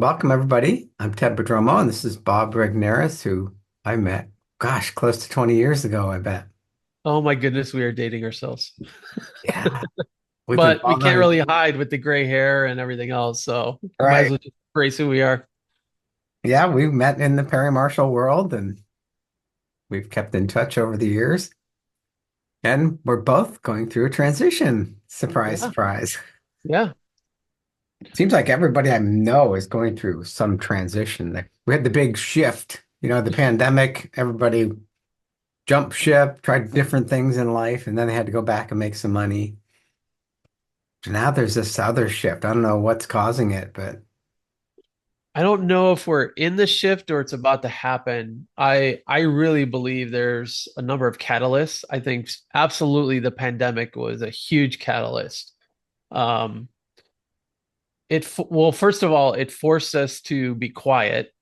Welcome, everybody. I'm Ted Prodromou, and this is Bob Regnerus, who I met, gosh, close to 20 years ago, I bet. Oh my goodness, we are dating ourselves. Yeah, we've been But we can't following. really hide with the gray hair and everything else, so might as Right. well just embrace who we are. Yeah, we met in the Perry Marshall world, and we've kept in touch over the years. And we're both going through a transition. Surprise, Yeah, surprise. yeah. Seems like everybody I know is going through some transition. Like we had the big shift, the pandemic, everybody jumped ship, tried different things in life, and then they had to go back and make some money. Now there's this other shift. I don't know what's causing it, but I don't know if we're in the shift or it's about to happen. I really believe there's a number of catalysts. I think absolutely the pandemic was a huge catalyst. Um, well, first of all, it forced us to be quiet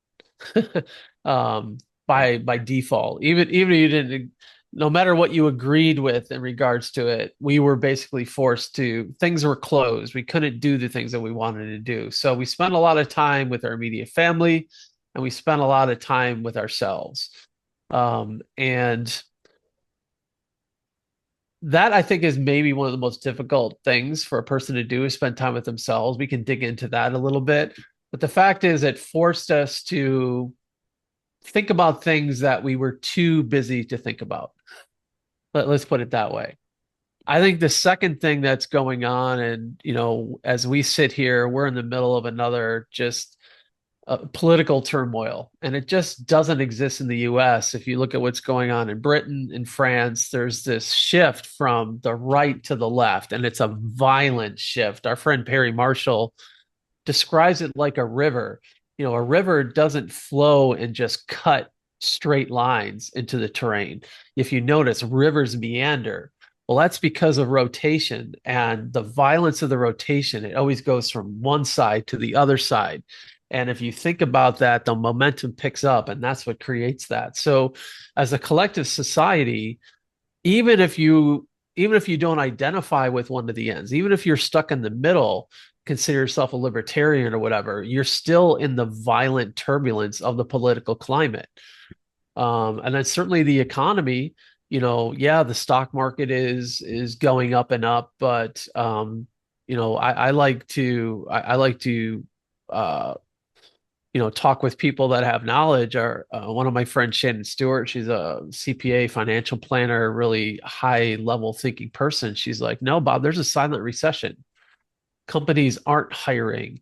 um, yeah, by default. Even if you didn't, no matter what you agreed with in regards to it, we were basically forced to. Things were closed. We couldn't do the things that we wanted to do. So we spent a lot of time with our immediate family, and we spent a lot of time with ourselves. And that I think is maybe one of the most difficult things for a person to do is spend time with themselves. We can dig into that a little bit. But the fact is, it forced us to think about things that we were too busy to think about. Let's put it that way. I think the second thing that's going on, and as we sit here, we're in the middle of another just political turmoil, and it just doesn't exist in the US. If you look at what's going on in Britain, in France, there's this shift from the right to the left, and it's a violent shift. Our friend Perry Marshall describes it like a river. A river doesn't flow and just cut straight lines into the terrain. If you notice, rivers meander. Well, that's because of rotation and the violence of the rotation. It always goes from one side to the other side. And if you think about that, the momentum picks up, and that's what creates that. So, as a collective society, even if you even if you don't identify with one of the ends, even if you're stuck in the middle, consider yourself a libertarian or whatever, you're still in the violent turbulence of the political climate. And then certainly the economy, yeah, the stock market is going up and up, but I like to I like to uh, talk with people that have knowledge. Or one of my friends, Shannon Stewart, she's a CPA, financial planner, really high level thinking person. She's like, no, Bob, there's a silent recession. Companies aren't hiring.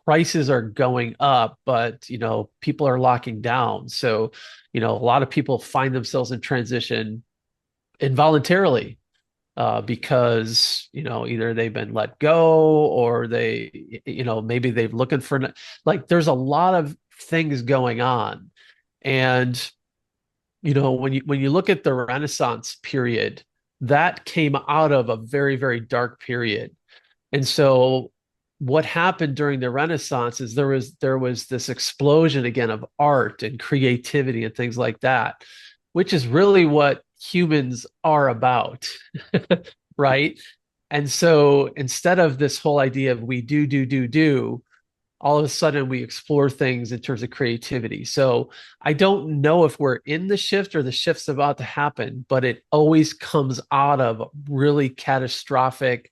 Prices are going up, but people are locking down. So, a lot of people find themselves in transition involuntarily because either they've been let go or maybe they've looking for like there's a lot of things going on. And when you look at the Renaissance period, that came out of a very, very dark period. And so what happened during the Renaissance is there was this explosion again of art and creativity and things like that, which is really what humans are about, right? And so instead of this whole idea of we do, all of a sudden we explore things in terms of creativity. So I don't know if we're in the shift or the shift's about to happen, but it always comes out of really catastrophic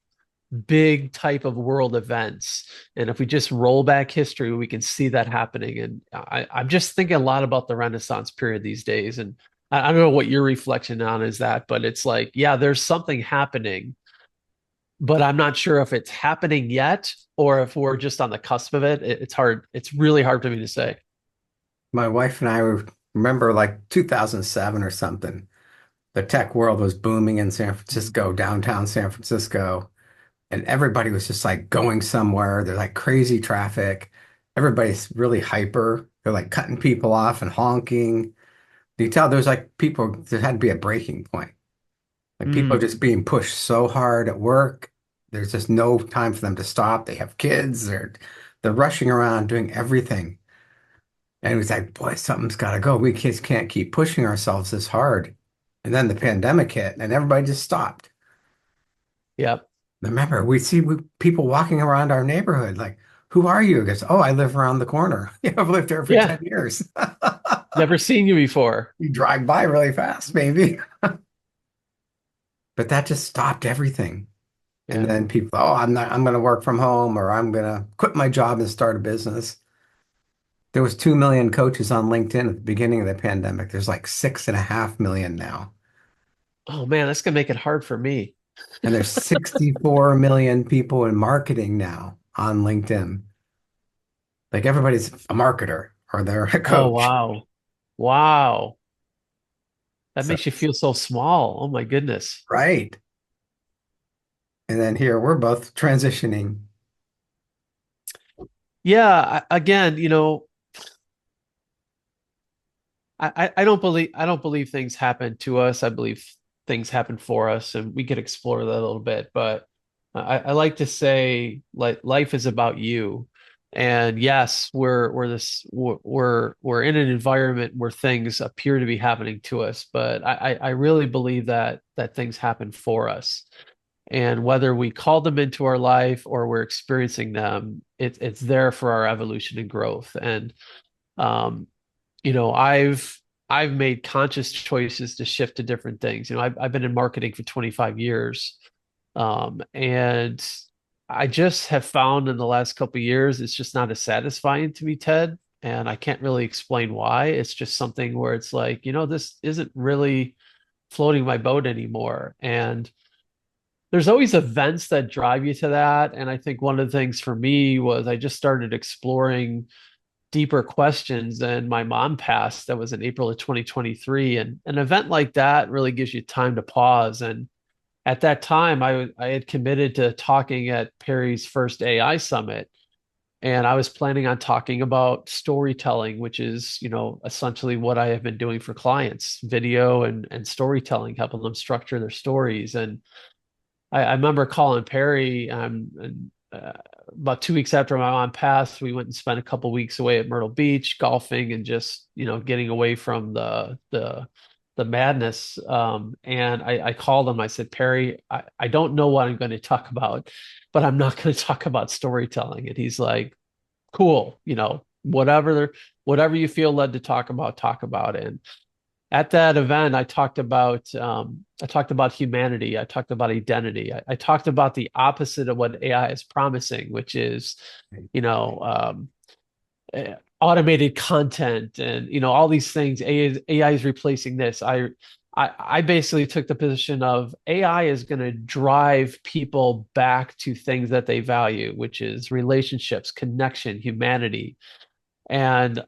big type of world events. And if we just roll back history, we can see that happening. And I'm just thinking a lot about the Renaissance period these days. And I don't know what your reflection on is that, but it's like, yeah, there's something happening, but I'm not sure if it's happening yet or if we're just on the cusp of it. It's hard. It's really hard for me to say. my wife and I remember like 2007 or something. The tech world was booming in San Francisco, downtown San Francisco, and everybody was just like going somewhere. There's like crazy traffic. Everybody's really hyper. They're like cutting people off and honking. You tell there's like people, there had to be a breaking point. Like people Mm, just being pushed so hard at work. There's just no time for them to stop. They have kids. They're rushing around doing everything. And it was like, boy, something's got to go. We kids can't keep pushing ourselves this hard. And then the pandemic hit, and everybody just stopped. yep. Remember, we see people walking around our neighborhood, like, who are you? He goes, oh, I live around the corner. I've lived here for Yeah, 10 years. never seen you before. You drive by really fast, maybe. But that just stopped everything. And Yeah. then people, oh, I'm going to work from home or I'm going to quit my job and start a business. There was 2 million coaches on LinkedIn at the beginning of the pandemic. There's like 6.5 million now. Oh man, that's gonna make it hard for me. And there's 64 million people in marketing now on LinkedIn. Like everybody's a marketer or they're a Oh coach. wow. Wow. That So, makes you feel so small. Oh my goodness. right. And then here we're both transitioning. Yeah, again, I don't believe things happen to us. I believe things happen for us, and we could explore that a little bit. But I like to say like life is about you. And yes, we're in an environment where things appear to be happening to us, but I really believe that things happen for us. And whether we call them into our life or we're experiencing them, it's there for our evolution and growth. And um, I've made conscious choices to shift to different things. I've been in marketing for 25 years. And I just have found in the last couple of years it's just not as satisfying to me, Ted. And I can't really explain why. It's just something where it's like, this isn't really floating my boat anymore. And there's always events that drive you to that. And I think one of the things for me was I just started exploring deeper questions. And my mom passed. That was in April of 2023. And an event like that really gives you time to pause. And at that time, I had committed to talking at Perry's first AI summit. And I was planning on talking about storytelling, which is, essentially what I have been doing for clients, video and storytelling, helping them structure their stories. And I remember calling Perry and, about 2 weeks after my mom passed. We went and spent a couple weeks away at Myrtle Beach golfing and just getting away from the madness. And I called him. I said, Perry, I don't know what I'm going to talk about, but I'm not going to talk about storytelling. And he's like, cool, whatever you feel led to talk about it. And at that event, I talked about humanity. I talked about identity. I talked about the opposite of what AI is promising, which is, you know, automated content and all these things. AI is replacing this. I basically took the position of AI is going to drive people back to things that they value, which is relationships, connection, humanity. And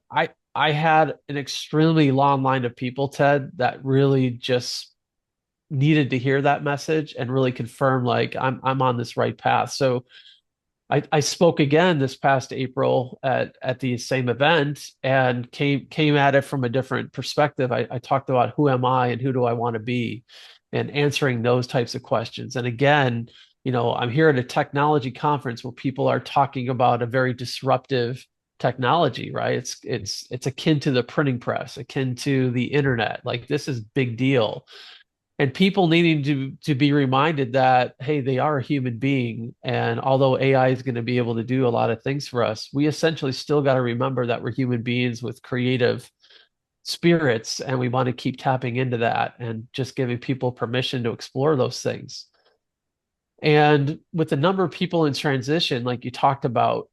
I had an extremely long line of people, Ted, that really just needed to hear that message and really confirm like I'm on this right path. So I spoke again this past April at the same event and came at it from a different perspective. I talked about who am I and who do I want to be, and answering those types of questions. And again, I'm here at a technology conference where people are talking about a very disruptive technology, right? It's akin to the printing press, akin to the internet. Like this is big deal, and people needing to be reminded that hey, they are a human being, and although AI is going to be able to do a lot of things for us, we essentially still got to remember that we're human beings with creative spirits, and we want to keep tapping into that and just giving people permission to explore those things. And with the number of people in transition, like you talked about,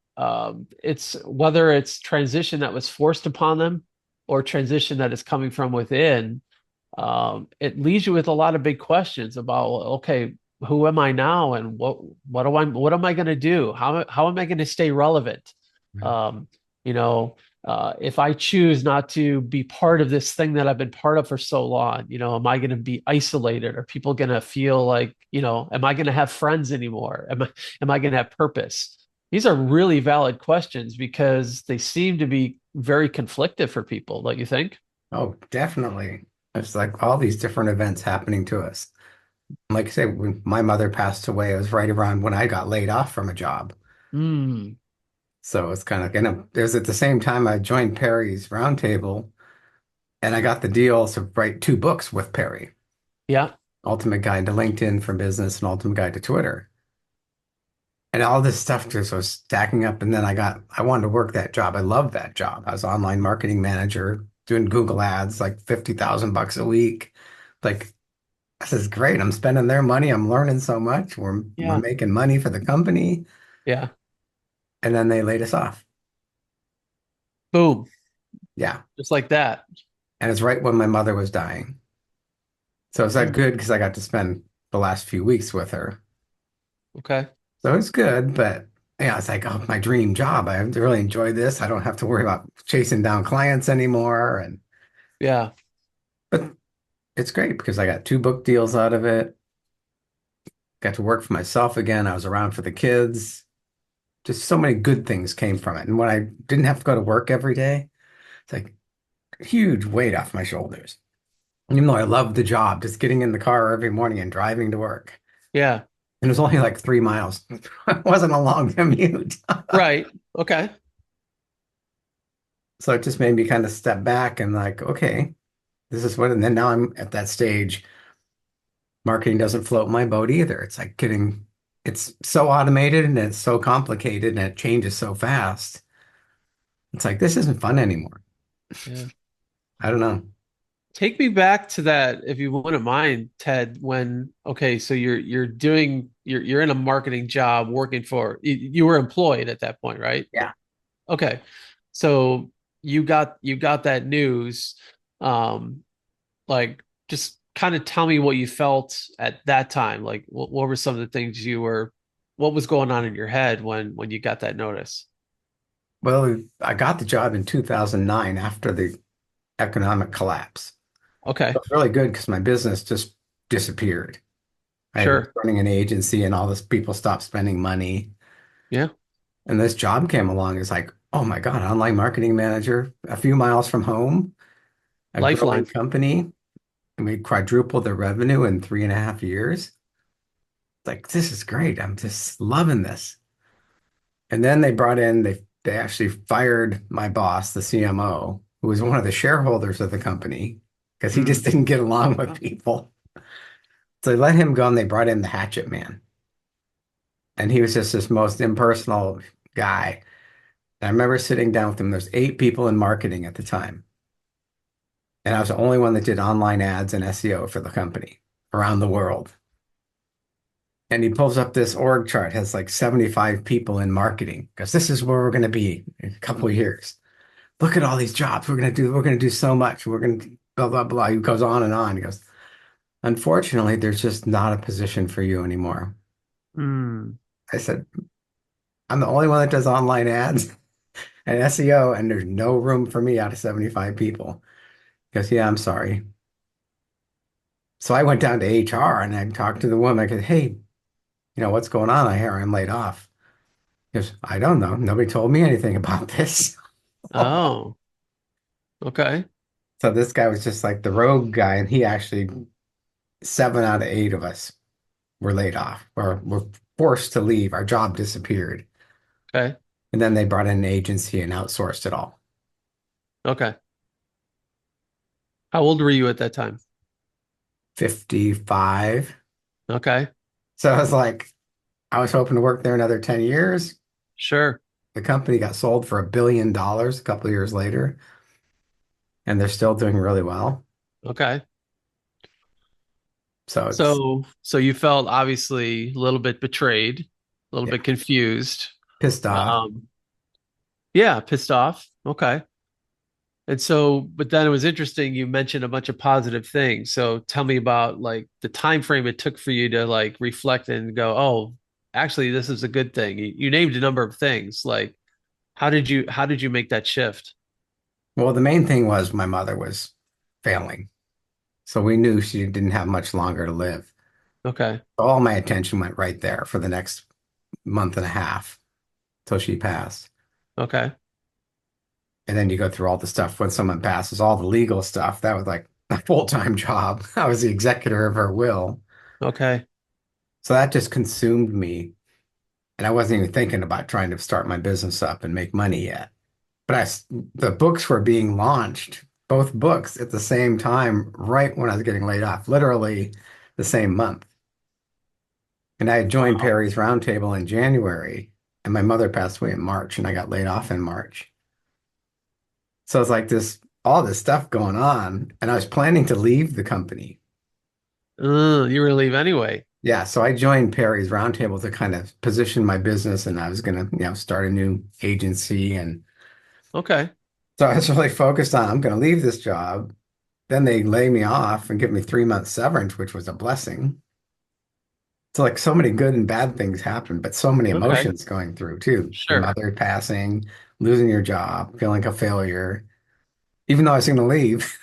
it's whether it's transition that was forced upon them or transition that is coming from within. It leaves you with a lot of big questions about, okay, who am I now, and what am I going to do? How am I going to stay relevant? Right. Um, you know, if I choose not to be part of this thing that I've been part of for so long, am I going to be isolated? Are people going to feel like, am I going to have friends anymore? Am I going to have purpose? These are really valid questions because they seem to be very conflicted for people, don't you think? Oh, definitely. It's like all these different events happening to us. Like I say, when my mother passed away, it was right around when I got laid off from a job. Hmm. So it's kind of, it was at the same time I joined Perry's Roundtable and I got the deal to write 2 books with Perry, Yeah. Ultimate Guide to LinkedIn for Business and Ultimate Guide to Twitter. And all this stuff just was stacking up. And then I wanted to work that job. I loved that job. I was online marketing manager doing Google ads, like 50,000 bucks a week. Like, this is great. I'm spending their money. I'm learning so much. We're Yeah. making money for the company. Yeah. And then they laid us off. Boom. Yeah. Just like that. And it's right when my mother was dying. So it's that Mm. good because I got to spend the last few weeks with her. Okay. So it's good, but yeah, it's like, oh, my dream job. I really enjoy this. I don't have to worry about chasing down clients anymore. And Yeah. but it's great because I got two book deals out of it. Got to work for myself again. I was around for the kids. Just so many good things came from it. And when I didn't have to go to work every day, it's like a huge weight off my shoulders. Even though I loved the job, just getting in the car every morning and driving to work. Yeah. And it was only like 3 miles. It wasn't a long commute. Right. Okay. So it just made me kind of step back and like, okay, this is what, and then now I'm at that stage. Marketing doesn't float my boat either. It's like it's so automated and it's so complicated and it changes so fast. It's like, this isn't fun anymore. Yeah. I don't know. Take me back to that, if you wouldn't mind, Ted, when okay, so you're in a marketing job working for you were employed at that point, right? Yeah. Okay. So you got that news. Um, like just kind of tell me what you felt at that time. Like what were some of the things what was going on in your head when you got that notice? Well, I got the job in 2009 after the economic collapse. Okay. It was really good because my business just disappeared. I was Sure. running an agency and all this people stopped spending money. Yeah. And this job came along. It's like, oh my God, online marketing manager, a few miles from home, a growing Lifeline. company. And we quadrupled the revenue in 3.5 years. Like, this is great. I'm just loving this. And then they actually fired my boss, the CMO, who was one of the shareholders of the company, because he just Mm. didn't get along with people. So they let him go and they brought in the hatchet man. And he was just this most impersonal guy. And I remember sitting down with him. There's 8 people in marketing at the time. And I was the only one that did online ads and SEO for the company around the world. And he pulls up this org chart, has like 75 people in marketing, because this is where we're going to be in a couple of years. Look at all these jobs. We're going to do so much. We're going to blah, blah, blah. He goes on and on. He goes, unfortunately, there's just not a position for you anymore. Mm. I said, I'm the only one that does online ads and SEO, and there's no room for me out of 75 people. He goes, yeah, I'm sorry. So I went down to HR and I talked to the woman. I said, hey, what's going on? I hear I'm laid off. He goes, I don't know. Nobody told me anything about this. Oh, okay. So this guy was just like the rogue guy, and he actually 7 out of 8 of us were laid off or were forced to leave. Our job disappeared. Okay. And then they brought in an agency and outsourced it all. Okay. How old were you at that time? 55. Okay. So I was like, I was hoping to work there another 10 years. Sure. The company got sold for $1 billion a couple of years later, and they're still doing really well. Okay. So it's So you felt obviously a little bit betrayed, a little yeah, bit confused. pissed off. Um, yeah, pissed off. Okay. And so, but then it was interesting. You mentioned a bunch of positive things. So tell me about like the time frame it took for you to like reflect and go, oh, actually, this is a good thing. You named a number of things. Like, how did you make that shift? Well, the main thing was my mother was failing. So we knew she didn't have much longer to live. Okay. All my attention went right there for the next month and a half till she passed. Okay. And then you go through all the stuff when someone passes, all the legal stuff. That was like a full-time job. I was the executor of her will. Okay. So that just consumed me. And I wasn't even thinking about trying to start my business up and make money yet. But the books were being launched, both books at the same time, right when I was getting laid off, literally the same month. And I had joined Wow. Perry's Roundtable in January, and my mother passed away in March, and I got laid off in March. So it's like this, all this stuff going on, and I was planning to leave the company. You were leave anyway. Yeah, so I joined Perry's Roundtable to kind of position my business, and I was going to, start a new agency. And Okay. so I was really focused on, I'm going to leave this job. Then they lay me off and give me 3 months severance, which was a blessing. So like so many good and bad things happened, but so many Okay. emotions going through too. Your Sure. mother passing, losing your job, feeling like a failure, even though I was going to leave.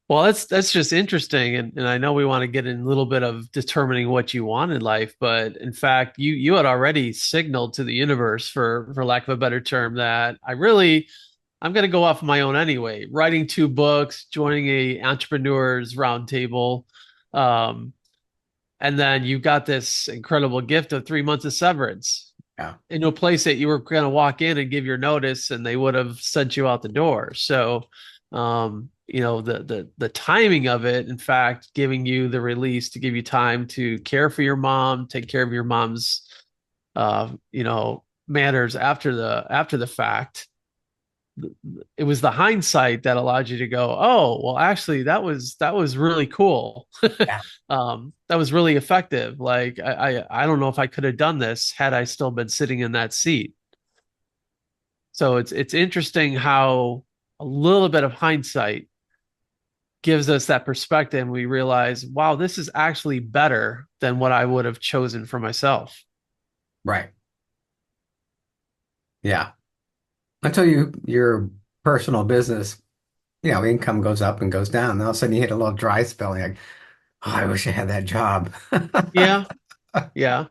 Well, that's just interesting, and I know we want to get in a little bit of determining what you want in life, but in fact, you had already signaled to the universe, for lack of a better term, that I'm going to go off my own anyway. Writing two books, joining a entrepreneurs roundtable, um, and then you got this incredible gift of 3 months of severance Yeah, into a place that you were going to walk in and give your notice, and they would have sent you out the door. So, the timing of it, in fact, giving you the release to give you time to care for your mom, take care of your mom's, matters after the fact. It was the hindsight that allowed you to go, oh, well, actually, that was really cool. yeah, That was really effective. Like I don't know if I could have done this had I still been sitting in that seat. So it's interesting how a little bit of hindsight gives us that perspective, and we realize, wow, this is actually better than what I would have chosen for myself. right. Yeah. Until your personal business, income goes up and goes down. And all of a sudden you hit a little dry spell. And you're like, oh, I wish I had that job. Yeah, yeah.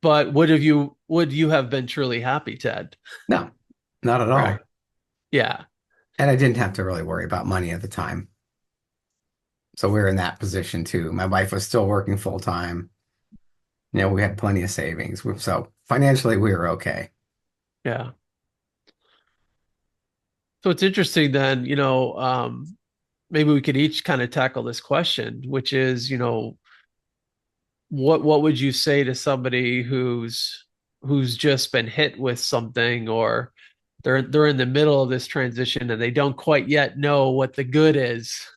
But would you have been truly happy, Ted? No, not at Right. all. Yeah. And I didn't have to really worry about money at the time. So we were in that position too. My wife was still working full time. We had plenty of savings. So financially, we were okay. Yeah. So it's interesting then, maybe we could each kind of tackle this question, which is, what would you say to somebody who's just been hit with something, or they're in the middle of this transition and they don't quite yet know what the good is.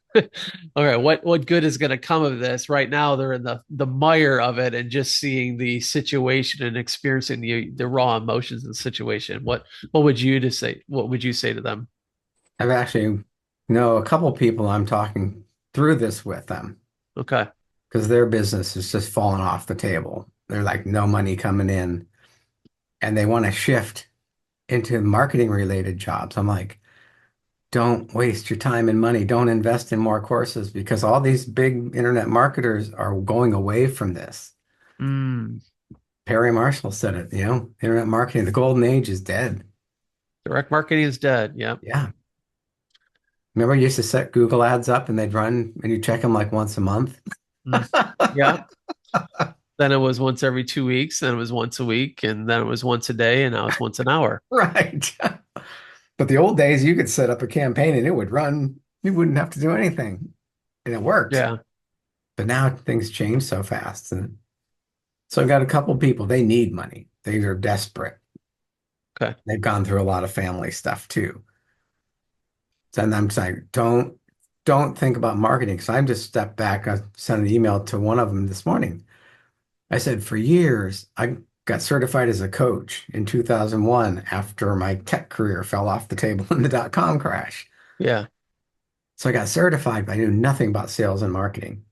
All right, what good is going to come of this? Right now they're in the mire of it and just seeing the situation and experiencing the raw emotions of the situation. What would you say to them? I've actually know a couple people I'm talking through this with them Okay. because their business is just falling off the table. They're like no money coming in and they want to shift into marketing related jobs. I'm like, don't waste your time and money. Don't invest in more courses because all these big internet marketers are going away from this. Mm, Perry Marshall said it, internet marketing, the golden age is dead. direct marketing is dead. Yep. Yeah. Remember, you used to set Google ads up and they'd run and you check them like once a month? Mm, yeah. Then it was once every 2 weeks, then it was once a week, and then it was once a day, and now it's once an hour. Right. But the old days, you could set up a campaign and it would run. You wouldn't have to do anything. And it worked. Yeah. But now things change so fast. And so I've got a couple people, they need money. They are desperate. Okay. They've gone through a lot of family stuff too. So and I'm saying, don't think about marketing. Because I just stepped back. I sent an email to one of them this morning. I said, for years, I got certified as a coach in 2001 after my tech career fell off the table in the dot-com crash. Yeah. So I got certified, but I knew nothing about sales and marketing.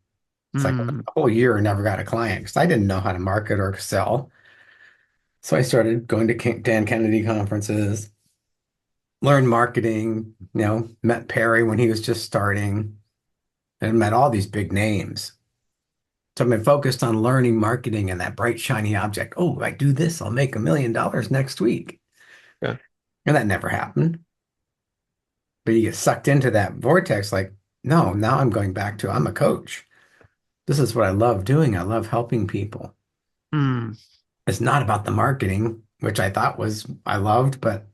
It's like Mm, a whole year I never got a client because I didn't know how to market or sell. So I started going to Dan Kennedy conferences, learned marketing, met Perry when he was just starting and met all these big names. So I've been focused on learning marketing and that bright, shiny object. Oh, if I do this, I'll make $1 million next week. yeah. And that never happened. But you get sucked into that vortex like, no, now I'm going back to I'm a coach. This is what I love doing. I love helping people. Mm, It's not about the marketing, which I thought was I loved, but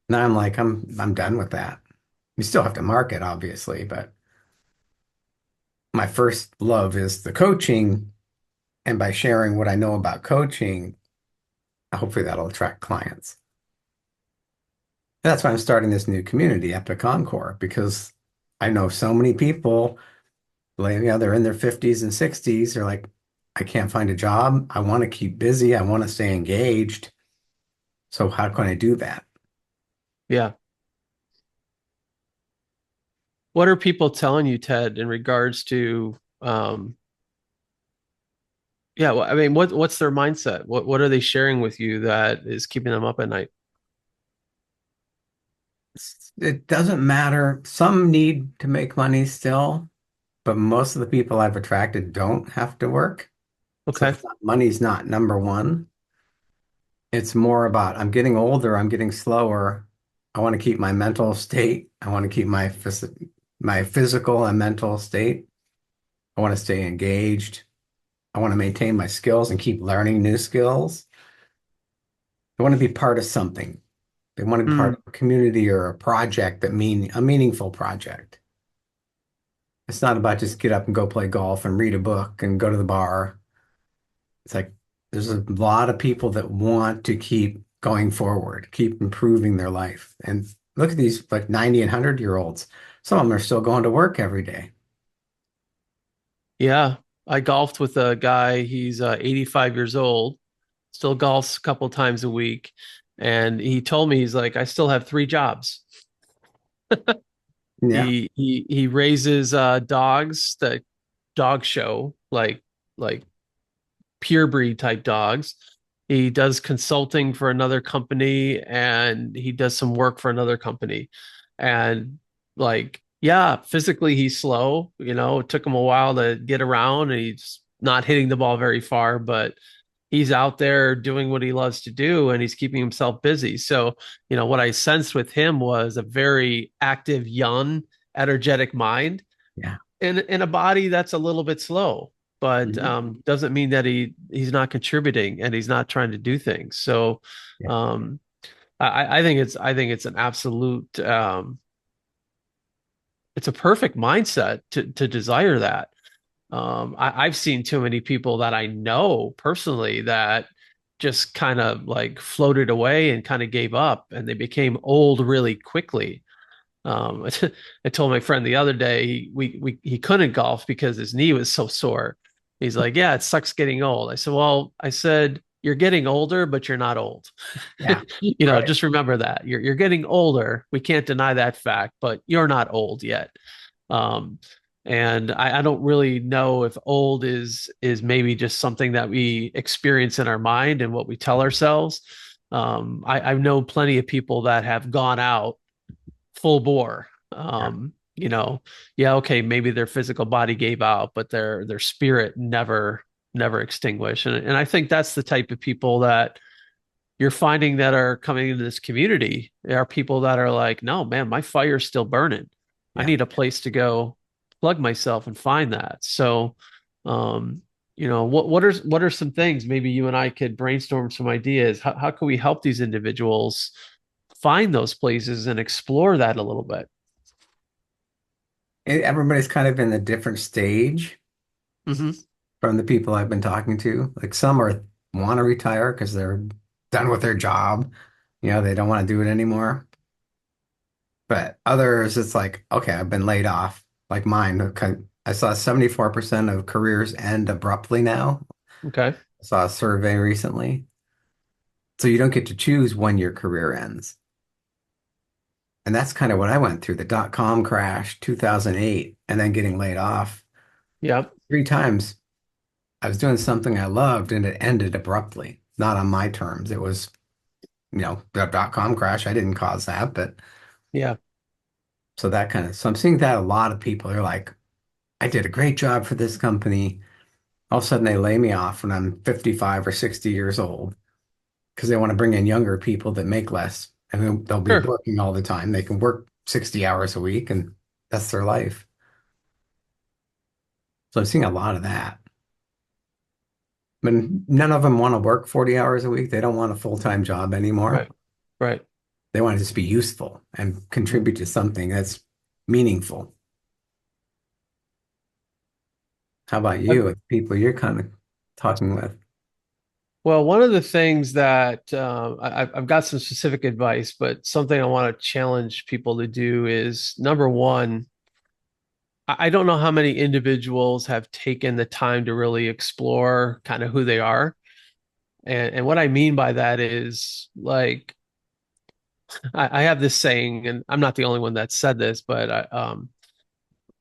now I'm like, I'm done with that. You still have to market, obviously, but my first love is the coaching. And by sharing what I know about coaching, hopefully that'll attract clients. That's why I'm starting this new community, Epic Encore, because I know so many people, like, they're in their 50s and 60s. They're like, I can't find a job. I want to keep busy. I want to stay engaged. So how can I do that? Yeah. What are people telling you, Ted, in regards to yeah, well, I mean, what's their mindset? What are they sharing with you that is keeping them up at night? It doesn't matter. Some need to make money still, but most of the people I've attracted don't have to work. So Okay. it's not, money's not number one. It's more about I'm getting older, I'm getting slower. I want to keep my mental state. I want to keep my physical and mental state. I want to stay engaged. I want to maintain my skills and keep learning new skills. I want to be part of something. They want to be part Hmm. of a community or a project that mean a meaningful project. It's not about just get up and go play golf and read a book and go to the bar. It's like there's a lot of people that want to keep going forward, keep improving their life. And look at these like 90 and 100-year-olds. Some of them are still going to work every day. Yeah. I golfed with a guy, he's 85 years old, still golfs a couple times a week. And he told me, he's like, I still have three jobs. Yeah. He raises dogs, the dog show, like pure breed type dogs. He does consulting for another company and he does some work for another company. And like, yeah, physically he's slow. It took him a while to get around and he's not hitting the ball very far, but he's out there doing what he loves to do and he's keeping himself busy. So, what I sensed with him was a very active, young, energetic mind Yeah. in a body that's a little bit slow, but Mhm. doesn't mean that he's not contributing and he's not trying to do things. So Yeah. um, I think it's an absolute it's a perfect mindset to desire that. I've seen too many people that I know personally that just kind of like floated away and kind of gave up and they became old really quickly. I told my friend the other day he couldn't golf because his knee was so sore. He's like, "Yeah, it sucks getting old." I said, "Well, I said you're getting older, but you're not old. Yeah. Right. Just remember that you're getting older. We can't deny that fact, but you're not old yet." Um, and I don't really know if old is maybe just something that we experience in our mind and what we tell ourselves. I've known plenty of people that have gone out full bore. Yeah. Yeah, okay, maybe their physical body gave out, but their spirit never extinguished. And I think that's the type of people that you're finding that are coming into this community. There are people that are like, no, man, my fire's still burning. I Yeah. need a place to go plug myself and find that. So what are some things maybe you and I could brainstorm some ideas? How can we help these individuals find those places and explore that a little bit? Everybody's kind of in a different stage Hmm. from the people I've been talking to. Like some are want to retire because they're done with their job. They don't want to do it anymore. But others, it's like, okay, I've been laid off, like mine. Okay, I saw 74% of careers end abruptly now. Okay. I saw a survey recently. So you don't get to choose when your career ends. And that's kind of what I went through, the dot-com crash, 2008, and then getting laid off Yep. three times. I was doing something I loved and it ended abruptly, not on my terms. It was, the dot-com crash. I didn't cause that, but Yeah. so I'm seeing that a lot of people are like, I did a great job for this company. All of a sudden they lay me off when I'm 55 or 60 years old because they want to bring in younger people that make less and then they'll be Sure. working all the time. They can work 60 hours a week and that's their life. So I'm seeing a lot of that. But none of them want to work 40 hours a week. They don't want a full-time job anymore. Right. Right. They want to just be useful and contribute to something that's meaningful. How about you with people you're kind of talking with? Well, one of the things that I've got some specific advice, but something I want to challenge people to do is number one, I don't know how many individuals have taken the time to really explore kind of who they are. And what I mean by that is like, I have this saying, and I'm not the only one that said this, but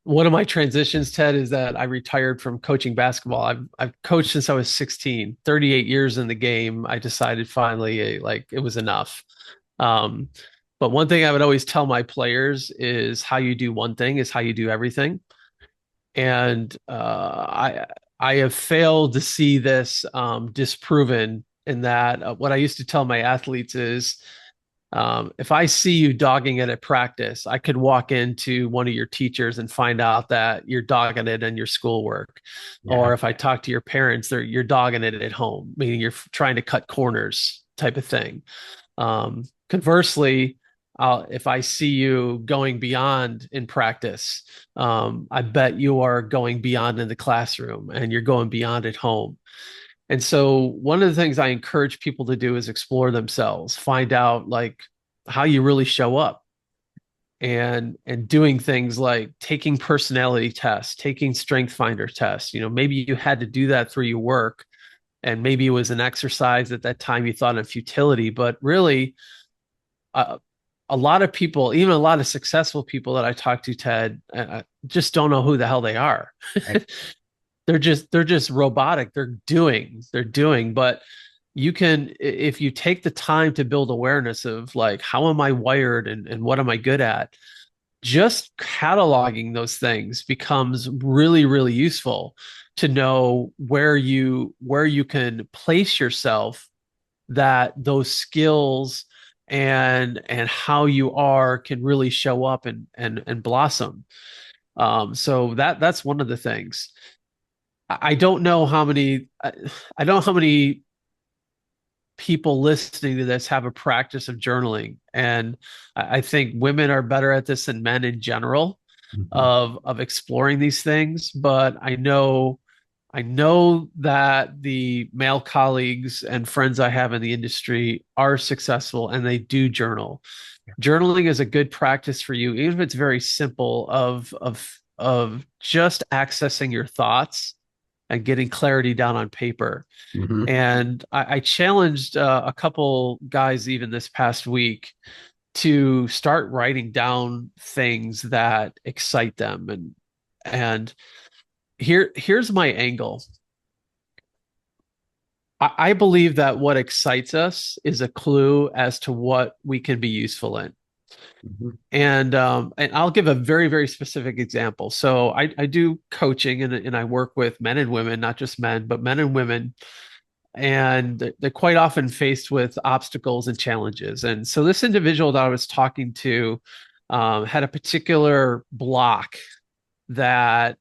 one of my transitions, Ted, is that I retired from coaching basketball. I've coached since I was 16, 38 years in the game. I decided finally like it was enough. Um, but one thing I would always tell my players is how you do one thing is how you do everything. And I have failed to see this disproven in that what I used to tell my athletes is if I see you dogging it at practice, I could walk into one of your teachers and find out that you're dogging it in your schoolwork. Yeah. Or if I talk to your parents, you're dogging it at home, meaning you're trying to cut corners type of thing. Conversely, if I see you going beyond in practice, I bet you are going beyond in the classroom and you're going beyond at home. And so one of the things I encourage people to do is explore themselves, find out like how you really show up and doing things like taking personality tests, taking strength finder tests. You know, maybe you had to do that through your work and maybe it was an exercise at that time you thought of futility, but really uh, a lot of people, even a lot of successful people that I talk to, Ted, just don't know who the hell they are. Right. They're just robotic. They're doing, but you can, if you take the time to build awareness of like how am I wired and what am I good at, just cataloging those things becomes really, really useful to know where you can place yourself, that those skills and how you are can really show up and blossom. So that's one of the things. I don't know how many I don't know how many people listening to this have a practice of journaling, and I think women are better at this than men in general Mhm. of exploring these things. But I know that the male colleagues and friends I have in the industry are successful and they do journal. Journaling is a good practice for you, even if it's very simple of just accessing your thoughts and getting clarity down on paper. Mhm. And I challenged a couple guys even this past week to start writing down things that excite them. And here's my angle. I believe that what excites us is a clue as to what we can be useful in. Mhm. And I'll give a very, very specific example. So I do coaching and I work with men and women, not just men, but men and women. And they're quite often faced with obstacles and challenges. And so this individual that I was talking to had a particular block that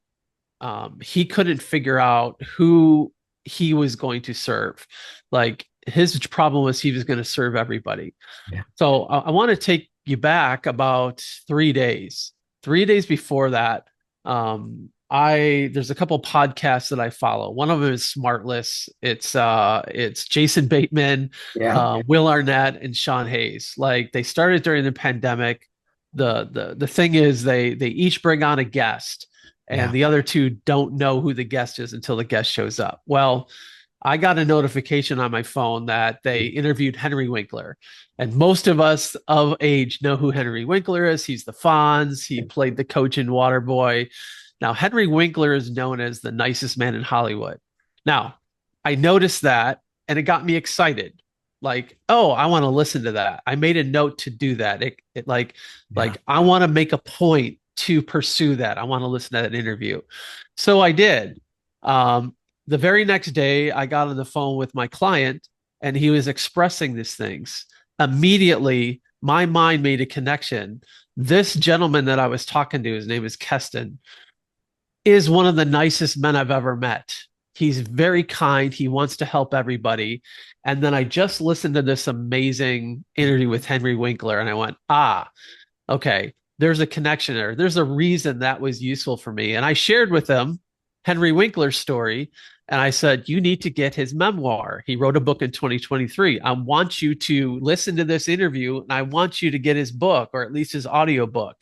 he couldn't figure out who he was going to serve. Like his problem was he was going to serve everybody. Yeah. So I want to take you back about 3 days. 3 days before that, I there's a couple podcasts that I follow. One of them is Smartless. It's Jason Bateman, Yeah. Will Arnett, and Sean Hayes. Like they started during the pandemic. The thing is they each bring on a guest, and Yeah. the other two don't know who the guest is until the guest shows up. Well, I got a notification on my phone that they interviewed Henry Winkler. And most of us of age know who Henry Winkler is. He's the Fonz. He played the coach in Waterboy. Now, Henry Winkler is known as the nicest man in Hollywood. Now, I noticed that and it got me excited. Like, oh, I want to listen to that. I made a note to do that. It Yeah. I want to make a point to pursue that. I want to listen to that interview. So I did. The very next day, I got on the phone with my client and he was expressing these things. Immediately, my mind made a connection. This gentleman that I was talking to, his name is Keston, is one of the nicest men I've ever met. He's very kind. He wants to help everybody. And then I just listened to this amazing interview with Henry Winkler and I went, okay, there's a connection there. There's a reason that was useful for me. And I shared with him. Henry Winkler's story. And I said, you need to get his memoir. He wrote a book in 2023. I want you to listen to this interview and I want you to get his book or at least his audio book.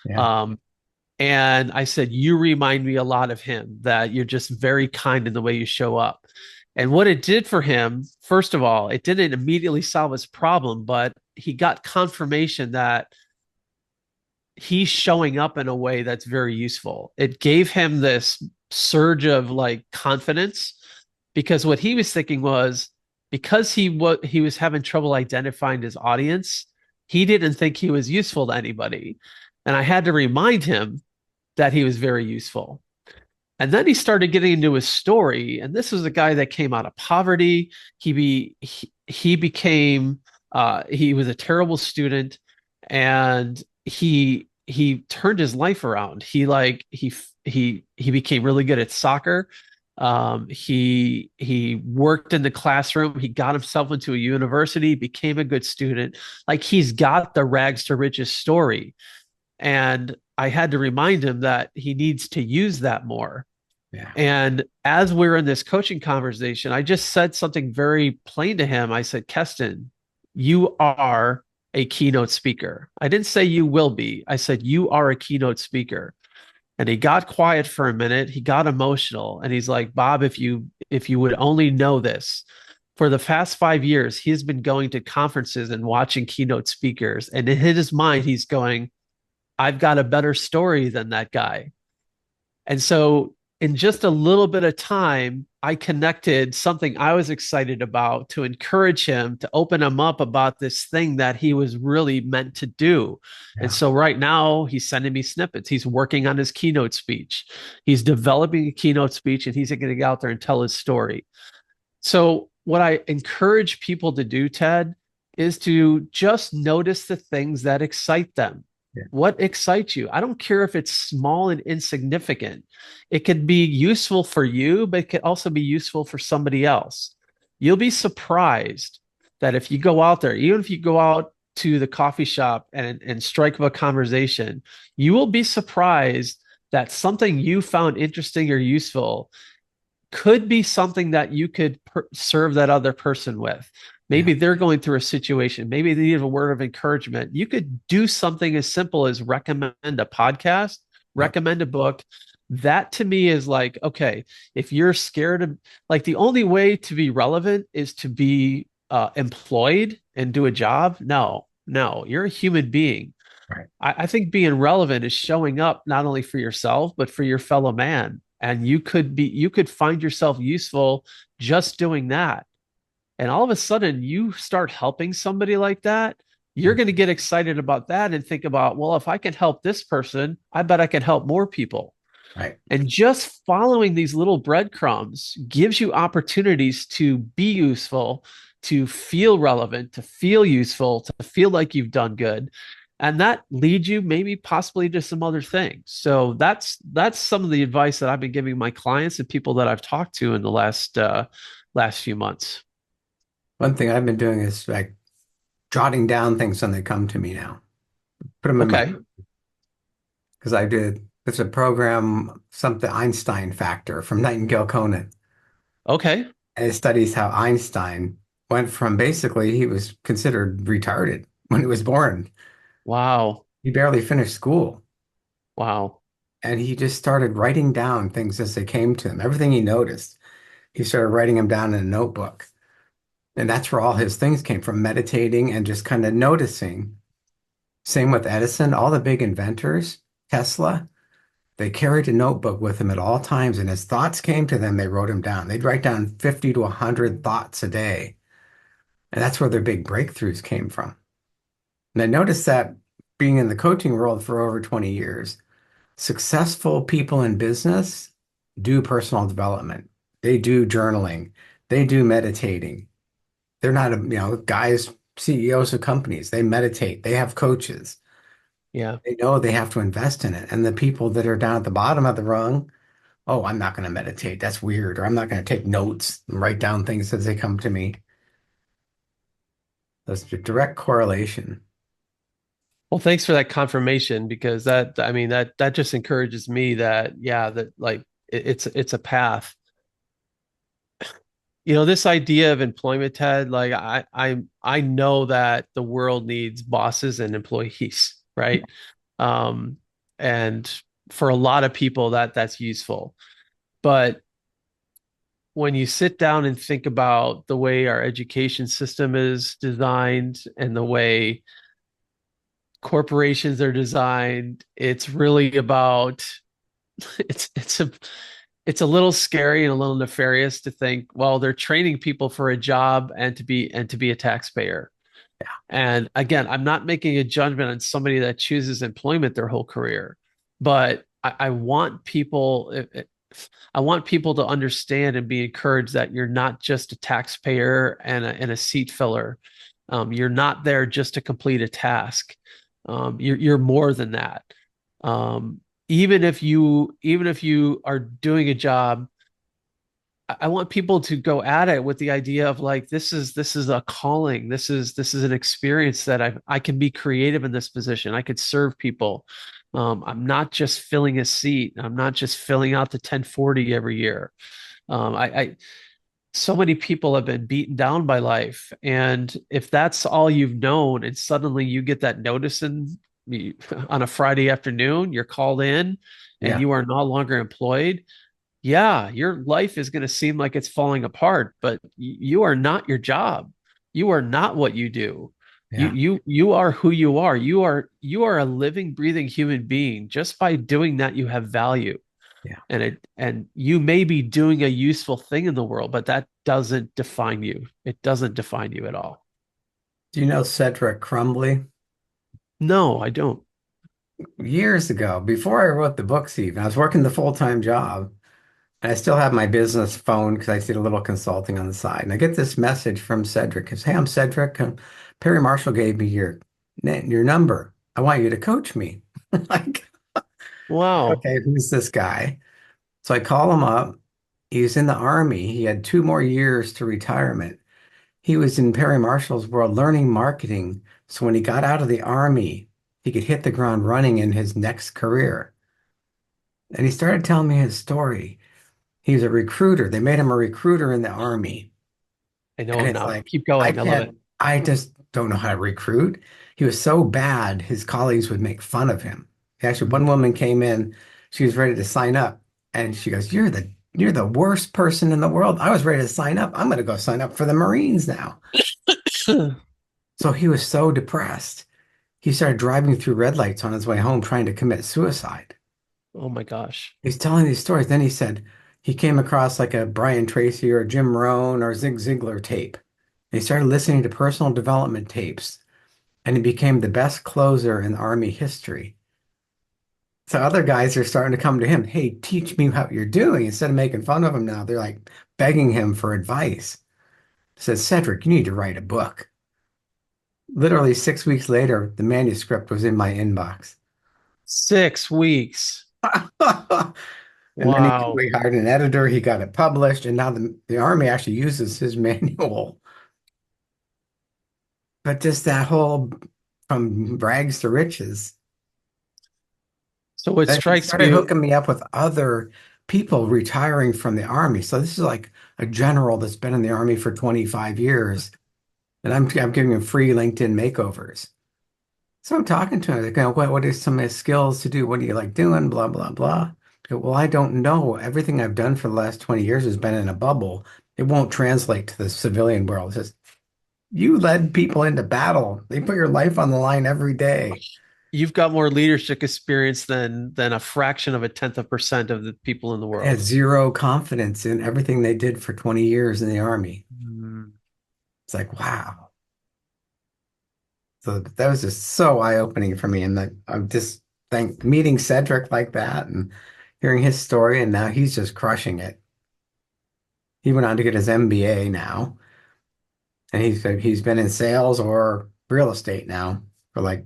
Yeah. Um, and I said, you remind me a lot of him, that you're just very kind in the way you show up. And what it did for him, first of all, it didn't immediately solve his problem, but he got confirmation that he's showing up in a way that's very useful. It gave him this surge of like confidence because what he was thinking was because he was having trouble identifying his audience, he didn't think he was useful to anybody. And I had to remind him that he was very useful. And then he started getting into his story. And this was a guy that came out of poverty. He became he was a terrible student, and he turned his life around. He became really good at soccer. He worked in the classroom. He got himself into a university, became a good student. Like he's got the rags to riches story. And I had to remind him that he needs to use that more. Yeah. And as we're in this coaching conversation, I just said something very plain to him. I said, Keston, you are a keynote speaker. I didn't say you will be. I said, you are a keynote speaker. And he got quiet for a minute. He got emotional. And he's like, Bob, if you would only know this, for the past 5 years, he's been going to conferences and watching keynote speakers. And in his mind, he's going, I've got a better story than that guy. And so, in just a little bit of time, I connected something I was excited about to encourage him, to open him up about this thing that he was really meant to do. And Yeah. so, right now, he's sending me snippets. He's working on his keynote speech. He's developing a keynote speech, and he's going to get out there and tell his story. So, what I encourage people to do, Ted, is to just notice the things that excite them. Yeah. What excites you? I don't care if it's small and insignificant. It could be useful for you, but it could also be useful for somebody else. You'll be surprised that if you go out there, even if you go out to the coffee shop and strike up a conversation, you will be surprised that something you found interesting or useful could be something that you could serve that other person with. Yeah. Maybe they're going through a situation. Maybe they need a word of encouragement. You could do something as simple as recommend a podcast, Yep. recommend a book. That to me is like, okay, if you're scared of, like, the only way to be relevant is to be employed and do a job. No, no, you're a human being. Right. I think being relevant is showing up not only for yourself, but for your fellow man. And you could find yourself useful just doing that. And all of a sudden, you start helping somebody like that. You're going to get excited about that and think about, well, if I can help this person, I bet I can help more people. Right. And just following these little breadcrumbs gives you opportunities to be useful, to feel relevant, to feel useful, to feel like you've done good. And that leads you maybe possibly to some other things. So that's some of the advice that I've been giving my clients and people that I've talked to in the last few months. One thing I've been doing is like jotting down things when they come to me now. Put them in my, Okay. because I did, it's a program, something Einstein factor from Nightingale Conant. Okay. And it studies how Einstein went from basically he was considered retarded when he was born. Wow. He barely finished school. Wow. And he just started writing down things as they came to him. Everything he noticed, he started writing them down in a notebook. And that's where all his things came from, meditating and just kind of noticing. Same with Edison, all the big inventors, Tesla, they carried a notebook with them at all times. And as thoughts came to them, they wrote them down. They'd write down 50 to 100 thoughts a day. And that's where their big breakthroughs came from. And I noticed that being in the coaching world for over 20 years, successful people in business do personal development. They do journaling. They do meditating. They're not, guys, CEOs of companies. They meditate. They have coaches. Yeah. They know they have to invest in it. And the people that are down at the bottom of the rung, oh, I'm not going to meditate. That's weird. Or I'm not going to take notes and write down things as they come to me. That's a direct correlation. Well, thanks for that confirmation because that I mean that just encourages me that yeah, that like it's a path. This idea of employment, Ted, like I know that the world needs bosses and employees, right? Um, and for a lot of people that's useful. But when you sit down and think about the way our education system is designed and the way corporations are designed, it's really about it's it's a little scary and a little nefarious to think, well, they're training people for a job and to be a taxpayer. And again, I'm not making a judgment on somebody that chooses employment their whole career, but I want people to understand and be encouraged that you're not just a taxpayer and a seat filler. You're not there just to complete a task. You're more than that. Um, even if you are doing a job, I want people to go at it with the idea of like this is a calling. This is an experience that I can be creative in this position. I could serve people. I'm not just filling a seat. I'm not just filling out the 1040 every year. I so many people have been beaten down by life, and if that's all you've known, and suddenly you get that notice on a Friday afternoon, you're called in, and Yeah. you are no longer employed, yeah, your life is going to seem like it's falling apart, but you are not your job. You are not what you do. You Yeah. you are who you are. You are a living, breathing human being. Just by doing that, you have value. Yeah. And you may be doing a useful thing in the world, but that doesn't define you. It doesn't define you at all. Do you know Cedric Crumbly? No, I don't. Years ago, before I wrote the books even, I was working the full-time job. And I still have my business phone because I did a little consulting on the side. And I get this message from Cedric. It's, hey, I'm Cedric. Perry Marshall gave me your number. I want you to coach me. Like, Wow. okay, who's this guy? So I call him up. He's in the Army. He had 2 more years to retirement. He was in Perry Marshall's world learning marketing. So when he got out of the Army, he could hit the ground running in his next career. And he started telling me his story. He was a recruiter. They made him a recruiter in the Army. I know And him it's now. like, Keep going. I love it. I just don't know how to recruit. He was so bad, his colleagues would make fun of him. Actually, one woman came in, she was ready to sign up, and she goes, you're the worst person in the world. I was ready to sign up. I'm gonna go sign up for the Marines now. So he was so depressed. He started driving through red lights on his way home trying to commit suicide. Oh my gosh. He's telling these stories. Then he said he came across like a Brian Tracy or Jim Rohn or Zig Ziglar tape. And he started listening to personal development tapes, and he became the best closer in Army history. So other guys are starting to come to him, hey, teach me what you're doing. Instead of making fun of him now, they're like begging him for advice. Says, Cedric, you need to write a book. Literally 6 weeks later, the manuscript was in my inbox. 6 weeks. And then Wow. we hired an editor, he got it published, and now the Army actually uses his manual. But just that whole from rags to riches. So what Then he strikes started me, hooking me up with other people retiring from the Army. So this is like a general that's been in the Army for 25 years. And I'm giving him free LinkedIn makeovers. So I'm talking to him, like, what are some of his skills to do? What do you like doing? Blah, blah, blah. I go, well, I don't know. Everything I've done for the last 20 years has been in a bubble. It won't translate to the civilian world. It's just, you led people into battle. They put your life on the line every day. you've got more leadership experience than a fraction of a tenth of percent of the people in the I had world. zero confidence in everything they did for 20 years in the Army. Mm. It's like, wow. So that was just so eye-opening for me. And that I'm just meeting Cedric like that and hearing his story, and now he's just crushing it. He went on to get his MBA now, and he's been in sales or real estate now for like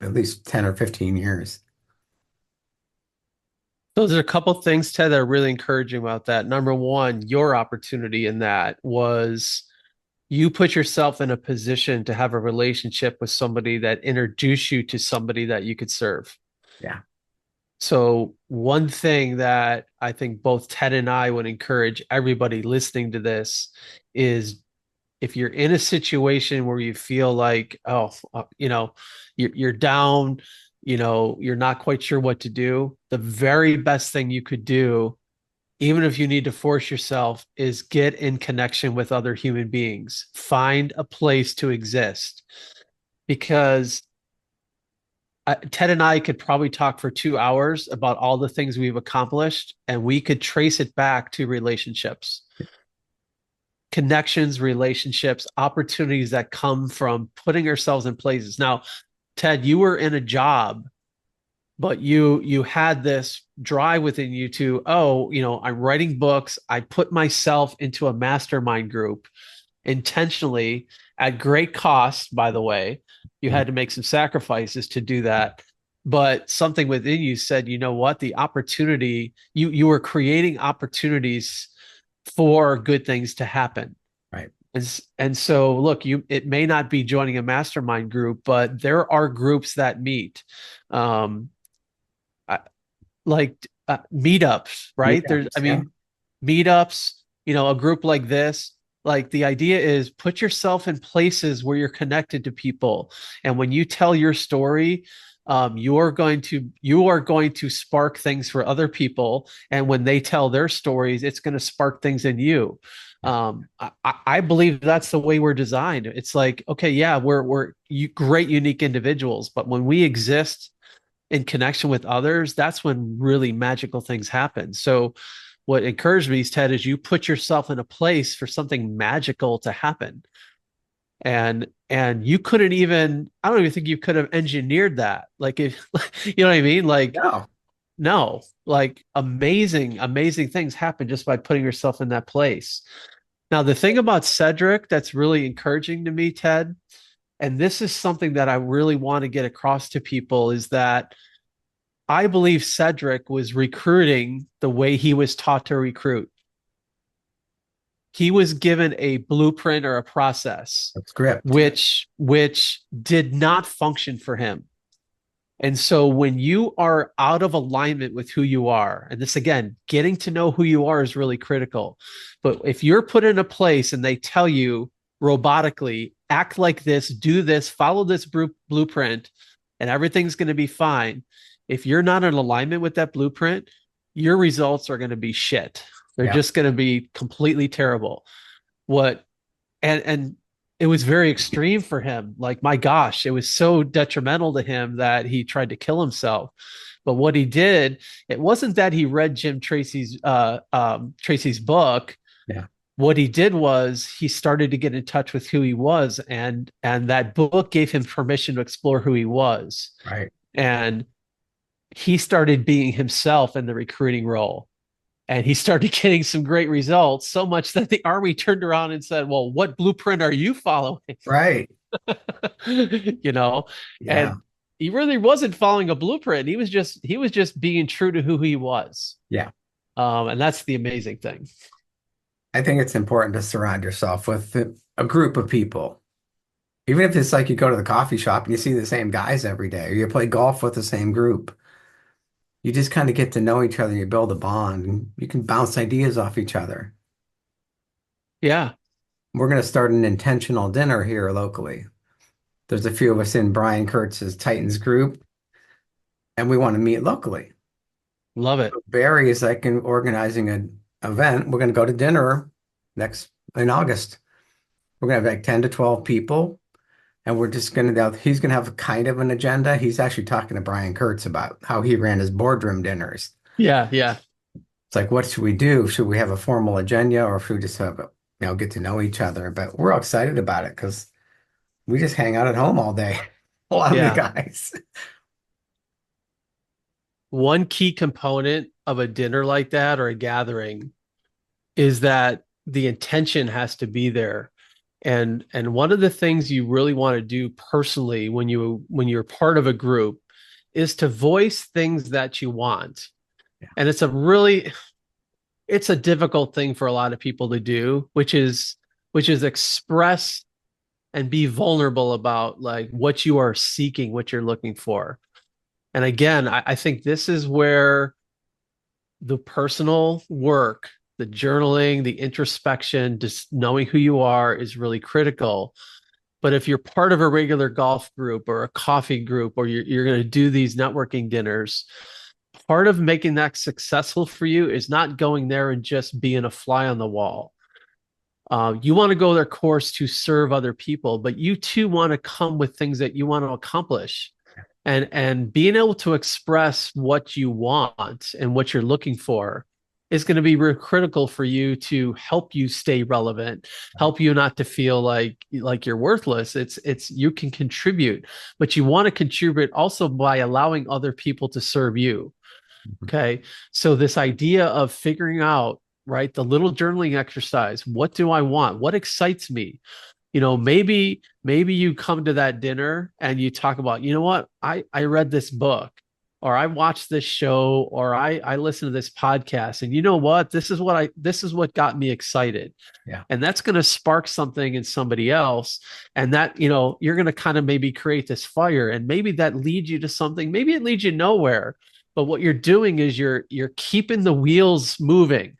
at least 10 or 15 years. So there's a couple things, Ted, that are really encouraging about that. Number one, your opportunity in that was you put yourself in a position to have a relationship with somebody that introduced you to somebody that you could serve. Yeah. So one thing that I think both Ted and I would encourage everybody listening to this is if you're in a situation where you feel like, oh, you're down, you're not quite sure what to do, the very best thing you could do, even if you need to force yourself, is get in connection with other human beings. Find a place to exist because Ted and I could probably talk for 2 hours about all the things we've accomplished, and we could trace it back to relationships, connections, relationships, opportunities that come from putting ourselves in places. Now, Ted, you were in a job, but you had this drive within you to, oh, I'm writing books. I put myself into a mastermind group intentionally at great cost, by the way. You Mhm. had to make some sacrifices to do that. But something within you said, you know what, the opportunity, you were creating opportunities for good things to happen. Right. And so look, it may not be joining a mastermind group, but there are groups that meet. Um, like meetups, right? There's, I Meetups, yeah. mean, meetups, a group like this, like the idea is put yourself in places where you're connected to people. And when you tell your story, you are going to spark things for other people. And when they tell their stories, it's going to spark things in you. I believe that's the way we're designed. It's like, okay, yeah, we're great, unique individuals, but when we exist in connection with others, that's when really magical things happen. So, what encouraged me, Ted, is you put yourself in a place for something magical to happen. And you couldn't even, I don't even think you could have engineered that. Like if you know what I mean? Like, No. no, like amazing, amazing things happen just by putting yourself in that place. Now, the thing about Cedric that's really encouraging to me, Ted, and this is something that I really want to get across to people, is that I believe Cedric was recruiting the way he was taught to recruit. He was given a blueprint or a process A script. which did not function for him. And so when you are out of alignment with who you are, and this again, getting to know who you are is really critical. But if you're put in a place and they tell you robotically, act like this, do this, follow this blueprint, and everything's going to be fine. If you're not in alignment with that blueprint, your results are going to be shit. They're Yeah. just going to be completely terrible. What and it was very extreme for him. Like, my gosh, it was so detrimental to him that he tried to kill himself. But what he did, it wasn't that he read Jim Tracy's book. Yeah. What he did was he started to get in touch with who he was, and that book gave him permission to explore who he was. Right. And he started being himself in the recruiting role, and he started getting some great results, so much that the army turned around and said, well, what blueprint are you following? Right. you know Yeah. and he really wasn't following a blueprint. He was just being true to who he was. Yeah. And that's the amazing thing. I think it's important to surround yourself with a group of people. Even if it's like you go to the coffee shop and you see the same guys every day, or you play golf with the same group. You just kind of get to know each other and you build a bond and you can bounce ideas off each other. Yeah, We're going to start an intentional dinner here locally. There's a few of us in Brian Kurtz's Titans group, and we want to meet locally. love it. Barry is like organizing an event. We're going to go to dinner next in August. We're going to have like 10 to 12 people, and we're just going to, he's going to have kind of an agenda. He's actually talking to Brian Kurtz about how he ran his boardroom dinners. Yeah, yeah, It's like, what should we do? Should we have a formal agenda or should we just have, get to know each other? But we're all excited about it because we just hang out at home all day. A lot of the yeah. guys. One key component of a dinner like that, or a gathering, is that the intention has to be there. And one of the things you really want to do personally when you're part of a group is to voice things that you want. Yeah. And it's a difficult thing for a lot of people to do, which is express and be vulnerable about like what you are seeking, what you're looking for. And again, I think this is where the personal work, the journaling, the introspection, just knowing who you are is really critical. But if you're part of a regular golf group or a coffee group, or you're going to do these networking dinners, part of making that successful for you is not going there and just being a fly on the wall. You want to go their course to serve other people, but you too want to come with things that you want to accomplish. And being able to express what you want and what you're looking for is going to be real critical for you to help you stay relevant, help you not to feel like you're worthless. It's you can contribute, but you want to contribute also by allowing other people to serve you. Okay. So this idea of figuring out, right, the little journaling exercise, what do I want? What excites me? Maybe you come to that dinner and you talk about, you know what, I read this book, or I watched this show, or I listened to this podcast, and you know what, this is what got me excited. Yeah. And that's going to spark something in somebody else, and that, you're going to kind of maybe create this fire, and maybe that leads you to something, maybe it leads you nowhere, but what you're doing is you're keeping the wheels moving.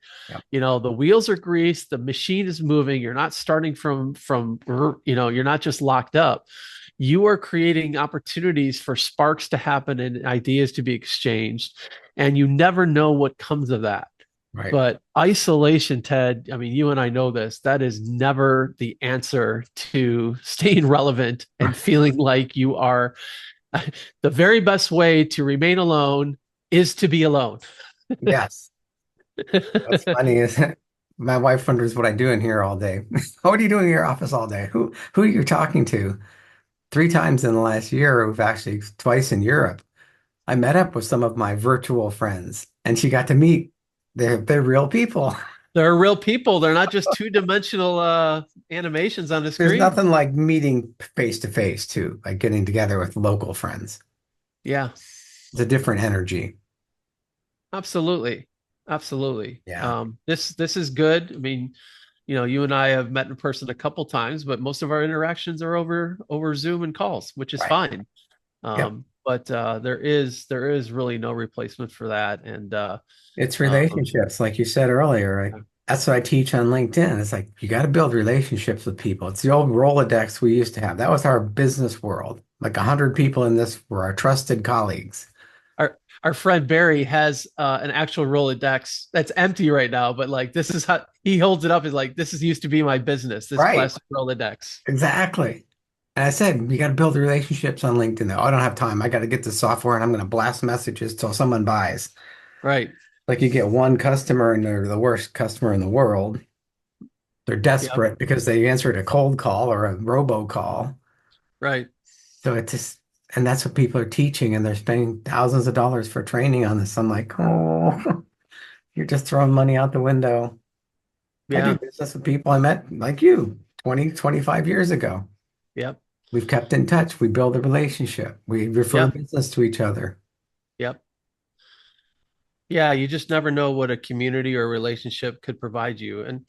Yeah. The wheels are greased, the machine is moving, you're not starting from you're not just locked up. You are creating opportunities for sparks to happen and ideas to be exchanged, and you never know what comes of that. Right. But isolation, Ted, I mean, you and I know this, that is never the answer to staying relevant and feeling like you are. The very best way to remain alone is to be alone. Yes. What's funny is my wife wonders what I do in here all day. What are you doing in your office all day? Who are you talking to? 3 times in the last year, we've actually twice in Europe. I met up with some of my virtual friends, and she got to meet they're real people. They're real people. They're not just two-dimensional animations on the There's screen. nothing like meeting face to face too, like getting together with local friends. Yeah, It's a different energy. absolutely. Absolutely. Yeah, This is good. I mean, you and I have met in person a couple times, but most of our interactions are over Zoom and calls, which is right. fine. Yep. But there is really no replacement for that. And It's um, relationships, like you said earlier. That's what I teach on LinkedIn. It's like you got to build relationships with people. It's the old Rolodex we used to have. That was our business world. Like 100 people in this were our trusted colleagues. our friend Barry has an actual Rolodex that's empty right now, but like this is how he holds it up, is like, this is used to be my business, this Right. classic Rolodex. Exactly. And I said, you got to build relationships on LinkedIn. Oh, I don't have time. I got to get the software and I'm going to blast messages till someone buys. Right. Like you get one customer and they're the worst customer in the world. They're Yep. desperate because they answered a cold call or a robocall. Right. So it's just, and that's what people are teaching, and they're spending thousands of dollars for training on this. I'm like, oh, you're just throwing money out the window. I do Yeah. business with people I met like you 20, 25 years ago. Yep. We've kept in touch. We build a relationship. We refer Yep. business to each other. Yep. Yeah, you just never know what a community or relationship could provide you. And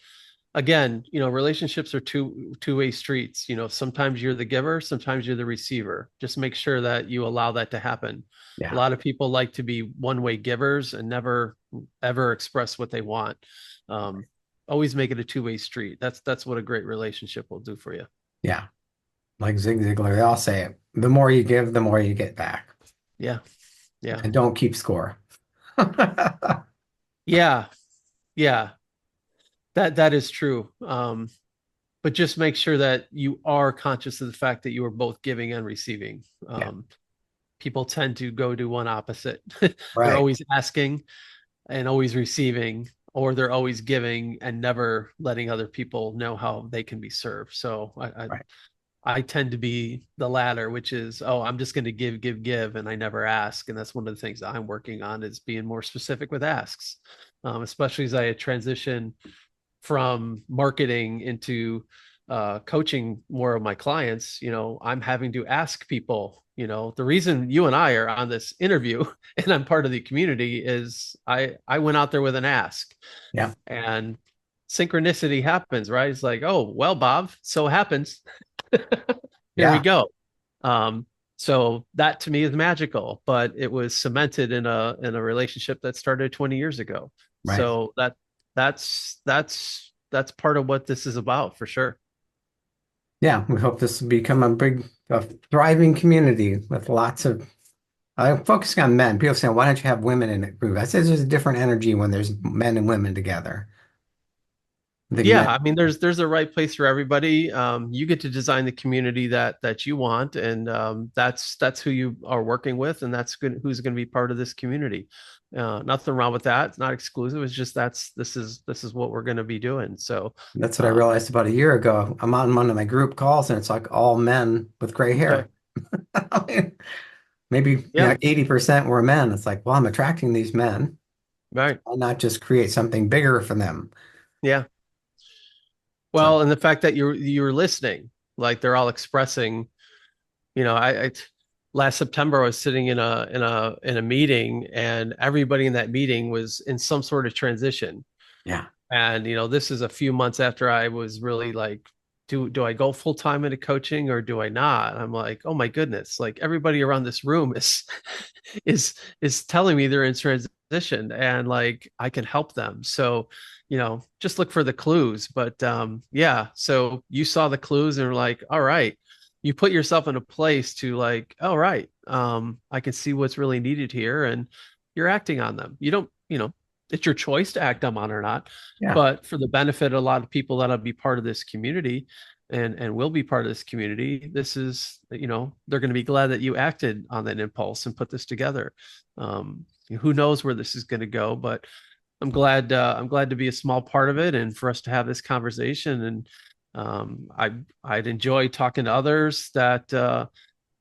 again, relationships are two-way streets. Sometimes you're the giver, sometimes you're the receiver. Just make sure that you allow that to happen. A Yeah. lot of people like to be one-way givers and never ever express what they want. Um, Always make it a two-way street. That's what a great relationship will do for you. Yeah. Like Zig Ziglar, they all say it. The more you give, the more you get back. Yeah. Yeah. And don't keep score. Yeah. Yeah. That is true. But just make sure that you are conscious of the fact that you are both giving and receiving. Yeah. People tend to go to one opposite. They're Right. always asking and always receiving, or they're always giving and never letting other people know how they can be served. So Right. I tend to be the latter, which is, oh, I'm just going to give, give, give, and I never ask. And that's one of the things that I'm working on, is being more specific with asks, especially as I transition from marketing into coaching more of my clients. I'm having to ask people. The reason you and I are on this interview and I'm part of the community is I went out there with an ask, Yeah. and synchronicity happens, right? It's like, oh, well, Bob, so happens. Here we Yeah. go. Um, So that to me is magical, but it was cemented in a relationship that started 20 years ago. Right. So that's part of what this is about for sure. Yeah, we hope this will become a thriving community with lots of. I'm focusing on men. People saying, "Why don't you have women in it?" Group? I say there's a different energy when there's men and women together. I think Yeah, men. I mean, there's a right place for everybody. You get to design the community that you want, and that's who you are working with, and that's good, who's going to be part of this community. Nothing wrong with that. It's not exclusive. It's just this is what we're going to be doing. So, That's what I uh, realized about a year ago. I'm on one of my group calls, and it's like all men with gray okay, hair. I mean, maybe yeah, 80% were men. It's like, well, I'm attracting these men. right, Why not just create something bigger for them? yeah. So Well, and the fact that you're listening, like they're all expressing. I last September I was sitting in a meeting, and everybody in that meeting was in some sort of transition. yeah, And this is a few months after I was really like, do I go full time into coaching or do I not? I'm like, oh my goodness, like everybody around this room is is telling me they're in transition and like I can help them. So, just look for the clues. But yeah, so you saw the clues and were like, all right, you put yourself in a place to like, all right, I can see what's really needed here, and you're acting on them. You don't, it's your choice to act on or not, yeah. but for the benefit of a lot of people that'll be part of this community and will be part of this community, this is, they're going to be glad that you acted on that impulse and put this together. Who knows where this is going to go, but I'm glad to be a small part of it and for us to have this conversation. And I'd enjoy talking to others that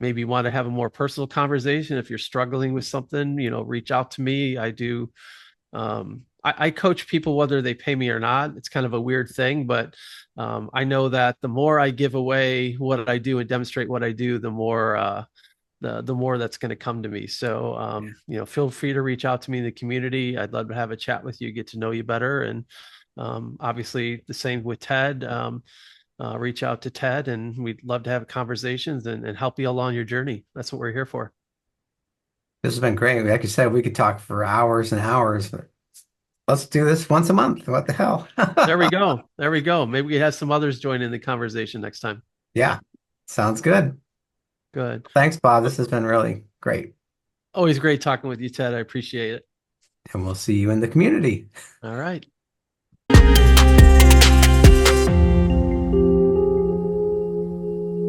maybe want to have a more personal conversation. If you're struggling with something, reach out to me. I coach people whether they pay me or not. It's kind of a weird thing, but I know that the more I give away what I do and demonstrate what I do, the more that's going to come to me. So feel free to reach out to me in the community. I'd love to have a chat with you, get to know you better, and obviously the same with Ted. Reach out to Ted, and we'd love to have conversations and help you along your journey. That's what we're here for. This has been great. Like you said, we could talk for hours and hours, but let's do this once a month. What the hell? There we go. There we go. Maybe we have some others join in the conversation next time. Yeah, sounds good. Good. Thanks, Bob. This Well, has been really great. always great talking with you, Ted. I appreciate it. And we'll see you in the community. All right.